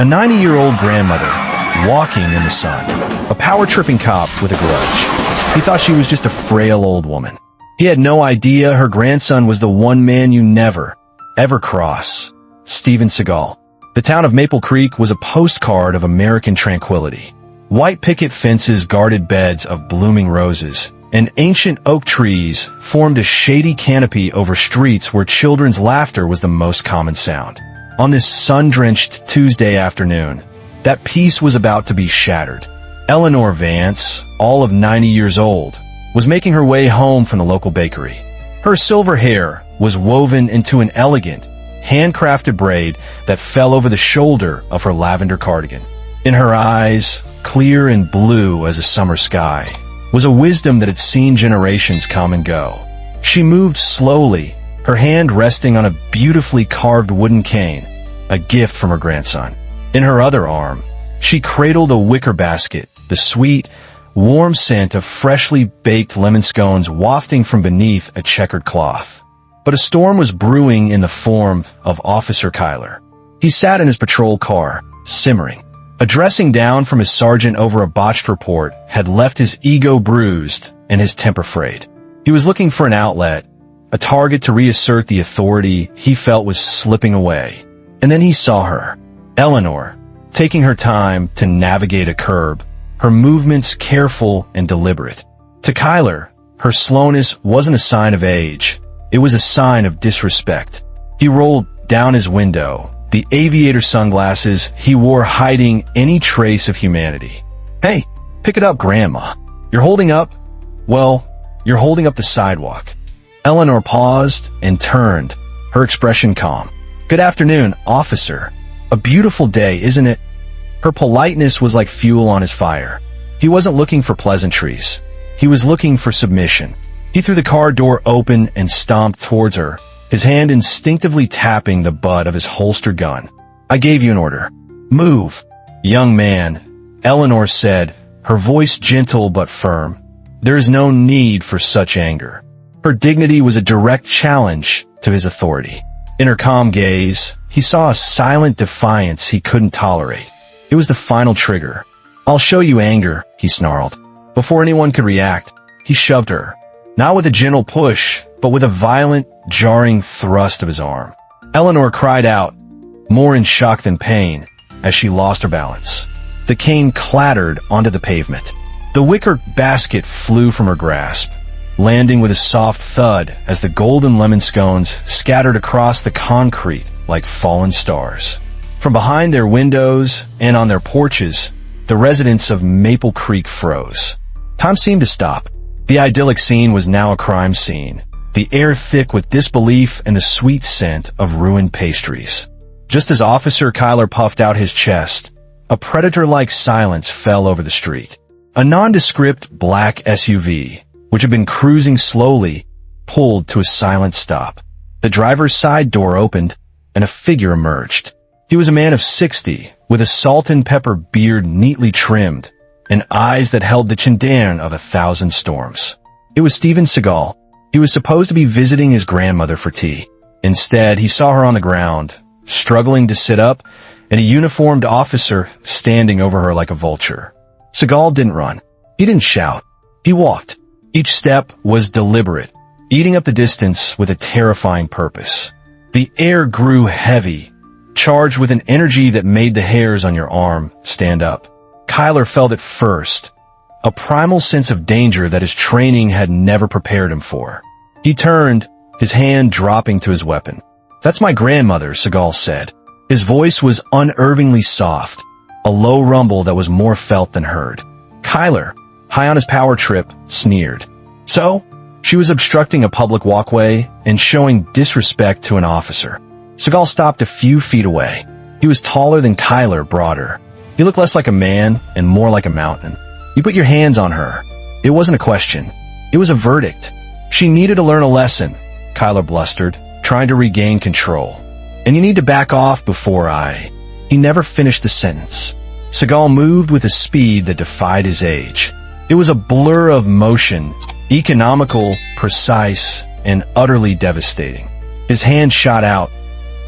A 90-year-old grandmother, walking in the sun. A power-tripping cop with a grudge. He thought she was just a frail old woman. He had no idea her grandson was the one man you never, ever cross. Steven Seagal. The town of Maple Creek was a postcard of American tranquility. White picket fences guarded beds of blooming roses, and ancient oak trees formed a shady canopy over streets where children's laughter was the most common sound. On this sun-drenched Tuesday afternoon, that peace was about to be shattered. Eleanor Vance, all of 90 years old, was making her way home from the local bakery. Her silver hair was woven into an elegant, handcrafted braid that fell over the shoulder of her lavender cardigan. In her eyes, clear and blue as a summer sky, was a wisdom that had seen generations come and go. She moved slowly, her hand resting on a beautifully carved wooden cane, a gift from her grandson. In her other arm, she cradled a wicker basket, the sweet, warm scent of freshly baked lemon scones wafting from beneath a checkered cloth. But a storm was brewing in the form of Officer Kyler. He sat in his patrol car, simmering. A dressing down from his sergeant over a botched report had left his ego bruised and his temper frayed. He was looking for an outlet, a target to reassert the authority he felt was slipping away. And then he saw her, Eleanor, taking her time to navigate a curb, her movements careful and deliberate. To Kyler, her slowness wasn't a sign of age. It was a sign of disrespect. He rolled down his window, the aviator sunglasses he wore hiding any trace of humanity. "Hey, pick it up, Grandma. You're holding up? Well, you're holding up the sidewalk." Eleanor paused and turned, her expression calm. "Good afternoon, officer. A beautiful day, isn't it?" Her politeness was like fuel on his fire. He wasn't looking for pleasantries. He was looking for submission. He threw the car door open and stomped towards her, his hand instinctively tapping the butt of his holstered gun. "I gave you an order. Move." "Young man," Eleanor said, her voice gentle but firm. "There is no need for such anger." Her dignity was a direct challenge to his authority. In her calm gaze, he saw a silent defiance he couldn't tolerate. It was the final trigger. "I'll show you anger," he snarled. Before anyone could react, he shoved her. Not with a gentle push, but with a violent, jarring thrust of his arm. Eleanor cried out, more in shock than pain, as she lost her balance. The cane clattered onto the pavement. The wicker basket flew from her grasp, landing with a soft thud as the golden lemon scones scattered across the concrete like fallen stars. From behind their windows and on their porches, the residents of Maple Creek froze. Time seemed to stop. The idyllic scene was now a crime scene, the air thick with disbelief and the sweet scent of ruined pastries. Just as Officer Kyler puffed out his chest, a predator-like silence fell over the street. A nondescript black SUV, which had been cruising slowly, pulled to a silent stop. The driver's side door opened, and a figure emerged. He was a man of 60, with a salt and pepper beard neatly trimmed, and eyes that held the chindan of 1,000 storms. It was Steven Seagal. He was supposed to be visiting his grandmother for tea. Instead, he saw her on the ground, struggling to sit up, and a uniformed officer standing over her like a vulture. Seagal didn't run. He didn't shout. He walked. Each step was deliberate, eating up the distance with a terrifying purpose. The air grew heavy, charged with an energy that made the hairs on your arm stand up. Kyler felt it first, a primal sense of danger that his training had never prepared him for. He turned, his hand dropping to his weapon. "That's my grandmother," Seagal said. His voice was unervingly soft, a low rumble that was more felt than heard. Kyler, high on his power trip, sneered. "So?" She was obstructing a public walkway and showing disrespect to an officer. Seagal stopped a few feet away. He was taller than Kyler, broader. He looked less like a man and more like a mountain. "You put your hands on her." It wasn't a question. It was a verdict. "She needed to learn a lesson," Kyler blustered, trying to regain control. "And you need to back off before I—" He never finished the sentence. Seagal moved with a speed that defied his age. It was a blur of motion, economical, precise, and utterly devastating. His hand shot out,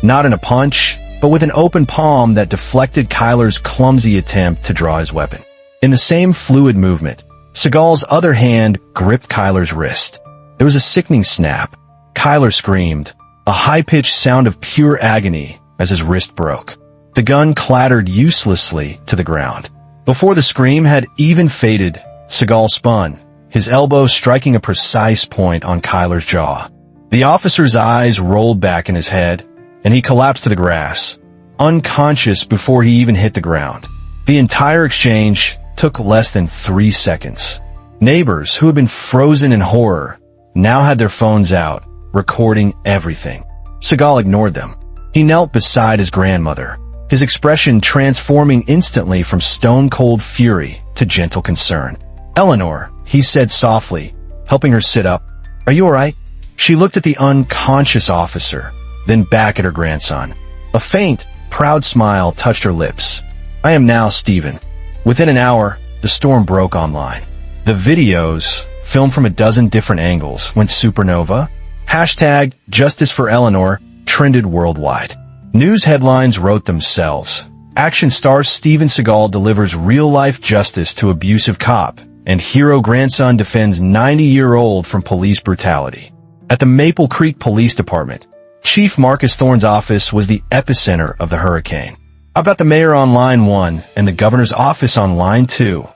not in a punch, but with an open palm that deflected Kyler's clumsy attempt to draw his weapon. In the same fluid movement, Seagal's other hand gripped Kyler's wrist. There was a sickening snap. Kyler screamed, a high-pitched sound of pure agony as his wrist broke. The gun clattered uselessly to the ground. Before the scream had even faded, Seagal spun, his elbow striking a precise point on Kyler's jaw. The officer's eyes rolled back in his head, and he collapsed to the grass, unconscious before he even hit the ground. The entire exchange took less than 3 seconds. Neighbors, who had been frozen in horror, now had their phones out, recording everything. Seagal ignored them. He knelt beside his grandmother, his expression transforming instantly from stone-cold fury to gentle concern. "Eleanor," he said softly, helping her sit up. "Are you all right?" She looked at the unconscious officer, then back at her grandson. A faint, proud smile touched her lips. "I am now Steven." Within an hour, the storm broke online. The videos, filmed from a dozen different angles, went supernova. Hashtag Justice for Eleanor trended worldwide. News headlines wrote themselves. Action star Steven Seagal delivers real-life justice to abusive cop, and hero grandson defends 90-year-old from police brutality. At the Maple Creek Police Department, Chief Marcus Thorne's office was the epicenter of the hurricane. "I've got the mayor on line 1 and the governor's office on line 2,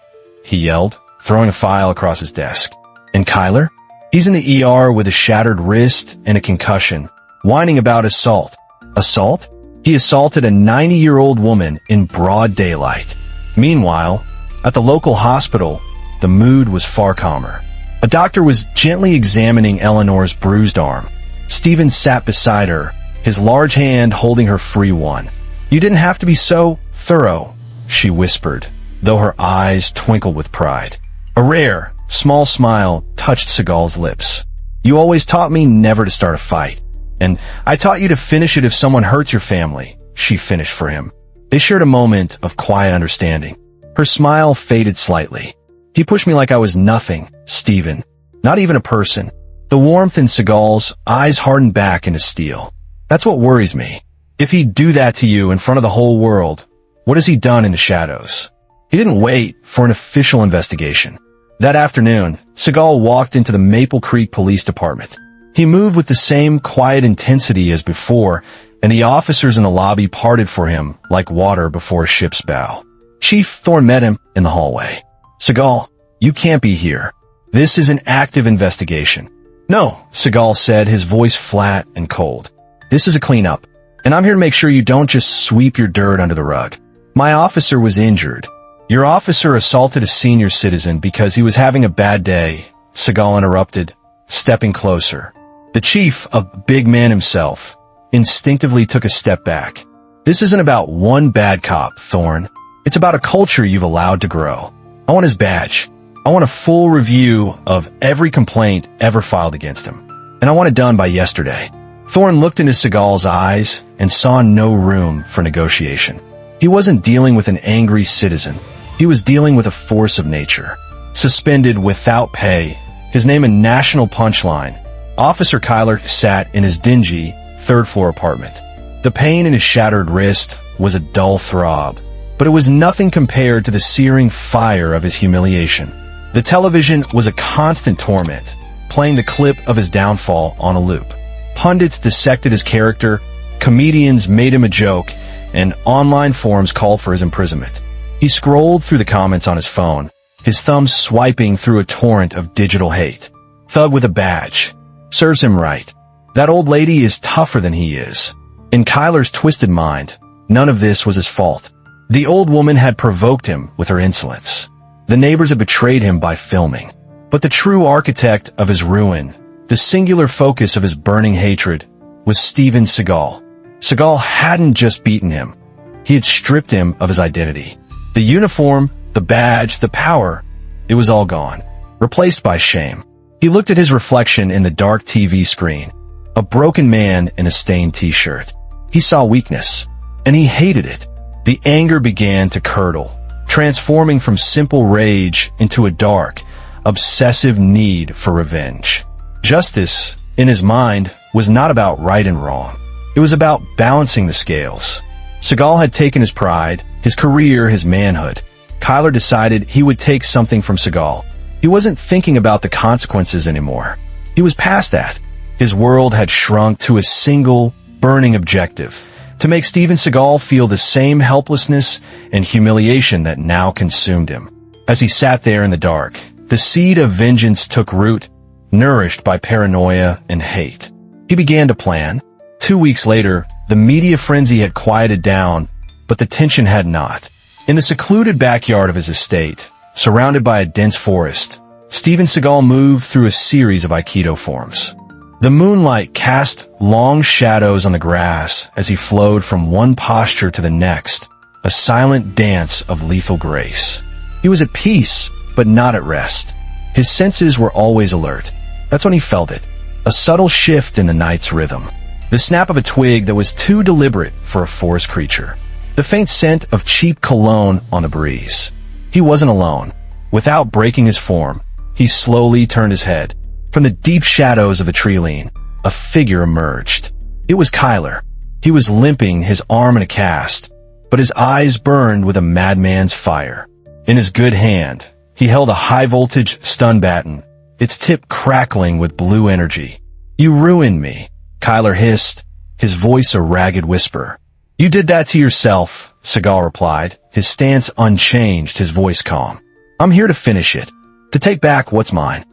he yelled, throwing a file across his desk. "And Kyler? He's in the ER with a shattered wrist and a concussion, whining about assault." Assault? He assaulted a 90-year-old woman in broad daylight. Meanwhile, at the local hospital, the mood was far calmer. A doctor was gently examining Eleanor's bruised arm. Steven sat beside her, his large hand holding her free one. "You didn't have to be so thorough," she whispered, though her eyes twinkled with pride. A rare, small smile touched Seagal's lips. "You always taught me never to start a fight. And I taught you to finish it if someone hurts your family," she finished for him. They shared a moment of quiet understanding. Her smile faded slightly. "He pushed me like I was nothing, Steven. Not even a person." The warmth in Seagal's eyes hardened back into steel. "That's what worries me. If he'd do that to you in front of the whole world, what has he done in the shadows?" He didn't wait for an official investigation. That afternoon, Seagal walked into the Maple Creek Police Department. He moved with the same quiet intensity as before, and the officers in the lobby parted for him like water before a ship's bow. Chief Thorne met him in the hallway. "Seagal, you can't be here. This is an active investigation." "No," Seagal said, his voice flat and cold. "This is a cleanup, and I'm here to make sure you don't just sweep your dirt under the rug. My officer was injured. Your officer assaulted a senior citizen because he was having a bad day," Seagal interrupted, stepping closer. The chief, a big man himself, instinctively took a step back. "This isn't about one bad cop, Thorne. It's about a culture you've allowed to grow. I want his badge. I want a full review of every complaint ever filed against him. And I want it done by yesterday." Thorne looked into Seagal's eyes and saw no room for negotiation. He wasn't dealing with an angry citizen. He was dealing with a force of nature. Suspended without pay, his name a national punchline, Officer Kyler sat in his dingy, third-floor apartment. The pain in his shattered wrist was a dull throb, but it was nothing compared to the searing fire of his humiliation. The television was a constant torment, playing the clip of his downfall on a loop. Pundits dissected his character, comedians made him a joke, and online forums called for his imprisonment. He scrolled through the comments on his phone, his thumb swiping through a torrent of digital hate. Thug with a badge. Serves him right. That old lady is tougher than he is. In Kyler's twisted mind, none of this was his fault. The old woman had provoked him with her insolence. The neighbors had betrayed him by filming. But the true architect of his ruin, the singular focus of his burning hatred, was Steven Seagal. Seagal hadn't just beaten him. He had stripped him of his identity. The uniform, the badge, the power, it was all gone, replaced by shame. He looked at his reflection in the dark TV screen, a broken man in a stained t-shirt. He saw weakness, and he hated it. The anger began to curdle, transforming from simple rage into a dark, obsessive need for revenge. Justice, in his mind, was not about right and wrong. It was about balancing the scales. Seagal had taken his pride, his career, his manhood. Kyler decided he would take something from Seagal. He wasn't thinking about the consequences anymore. He was past that. His world had shrunk to a single, burning objective: to make Steven Seagal feel the same helplessness and humiliation that now consumed him. As he sat there in the dark, the seed of vengeance took root, nourished by paranoia and hate. He began to plan. 2 weeks later, the media frenzy had quieted down, but the tension had not. In the secluded backyard of his estate, surrounded by a dense forest, Steven Seagal moved through a series of Aikido forms. The moonlight cast long shadows on the grass as he flowed from one posture to the next, a silent dance of lethal grace. He was at peace, but not at rest. His senses were always alert. That's when he felt it, a subtle shift in the night's rhythm. The snap of a twig that was too deliberate for a forest creature. The faint scent of cheap cologne on the breeze. He wasn't alone. Without breaking his form, he slowly turned his head. From the deep shadows of the tree-line, a figure emerged. It was Kyler. He was limping, his arm in a cast, but his eyes burned with a madman's fire. In his good hand, he held a high-voltage stun baton, its tip crackling with blue energy. "You ruined me," Kyler hissed, his voice a ragged whisper. "You did that to yourself," Seagal replied, his stance unchanged, his voice calm. "I'm here to finish it, to take back what's mine."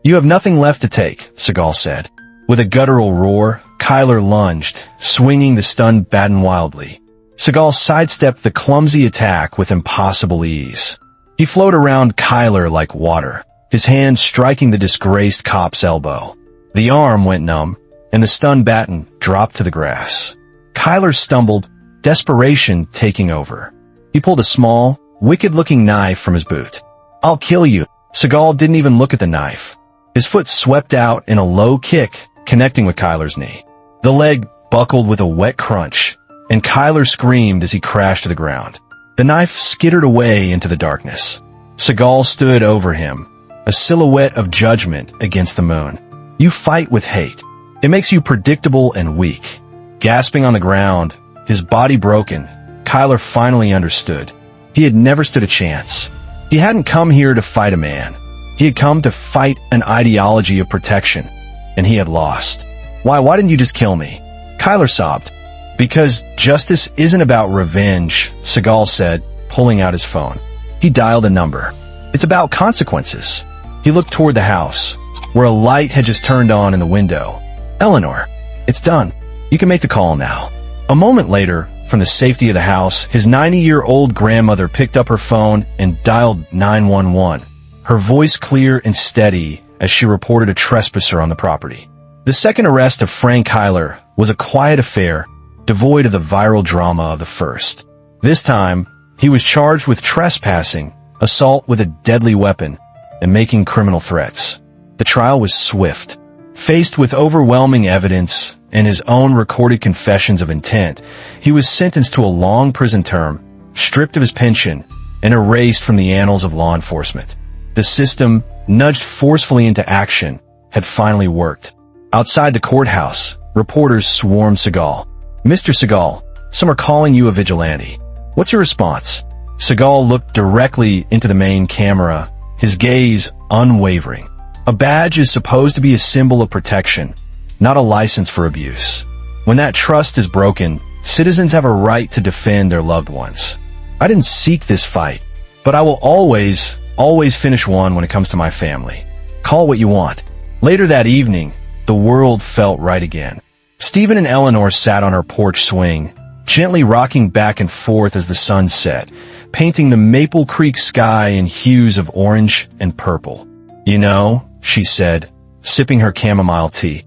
"You have nothing left to take," Seagal said. With a guttural roar, Kyler lunged, swinging the stun baton wildly. Seagal sidestepped the clumsy attack with impossible ease. He flowed around Kyler like water, his hand striking the disgraced cop's elbow. The arm went numb, and the stun baton dropped to the grass. Kyler stumbled, desperation taking over. He pulled a small, wicked-looking knife from his boot. "I'll kill you." Seagal didn't even look at the knife. His foot swept out in a low kick, connecting with Kyler's knee. The leg buckled with a wet crunch, and Kyler screamed as he crashed to the ground. The knife skittered away into the darkness. Seagal stood over him, a silhouette of judgment against the moon. "You fight with hate. It makes you predictable and weak." Gasping on the ground, his body broken, Kyler finally understood. He had never stood a chance. He hadn't come here to fight a man. He had come to fight an ideology of protection, and he had lost. Why didn't you just kill me?" Kyler sobbed. "Because justice isn't about revenge," Seagal said, pulling out his phone. He dialed a number. "It's about consequences." He looked toward the house, where a light had just turned on in the window. "Eleanor, it's done. You can make the call now." A moment later, from the safety of the house, his 90-year-old grandmother picked up her phone and dialed 911, her voice clear and steady as she reported a trespasser on the property. The second arrest of Frank Kyler was a quiet affair, devoid of the viral drama of the first. This time, he was charged with trespassing, assault with a deadly weapon, and making criminal threats. The trial was swift. Faced with overwhelming evidence and his own recorded confessions of intent, he was sentenced to a long prison term, stripped of his pension, and erased from the annals of law enforcement. The system, nudged forcefully into action, had finally worked. Outside the courthouse, reporters swarmed Seagal. "Mr. Seagal, some are calling you a vigilante. What's your response?" Seagal looked directly into the main camera, his gaze unwavering. A badge is supposed to be a symbol of protection, not a license for abuse. When that trust is broken, citizens have a right to defend their loved ones. "I didn't seek this fight, but I will always finish one when it comes to my family. Call what you want." Later that evening, the world felt right again. Steven and Eleanor sat on her porch swing, gently rocking back and forth as the sun set, painting the Maple Creek sky in hues of orange and purple. "You know," she said, sipping her chamomile tea,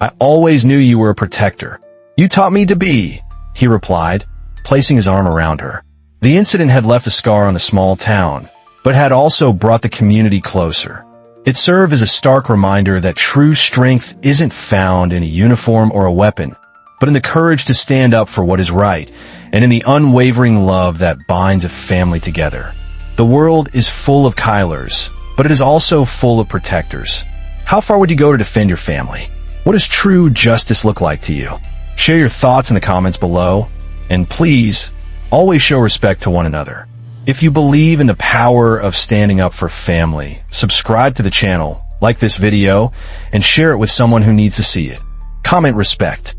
"I always knew you were a protector." "You taught me to be," he replied, placing his arm around her. The incident had left a scar on the small town, but had also brought the community closer. It served as a stark reminder that true strength isn't found in a uniform or a weapon, but in the courage to stand up for what is right, and in the unwavering love that binds a family together. The world is full of Kylers, but it is also full of protectors. How far would you go to defend your family? What does true justice look like to you? Share your thoughts in the comments below. And please, always show respect to one another. If you believe in the power of standing up for family, subscribe to the channel, like this video, and share it with someone who needs to see it. Comment respect.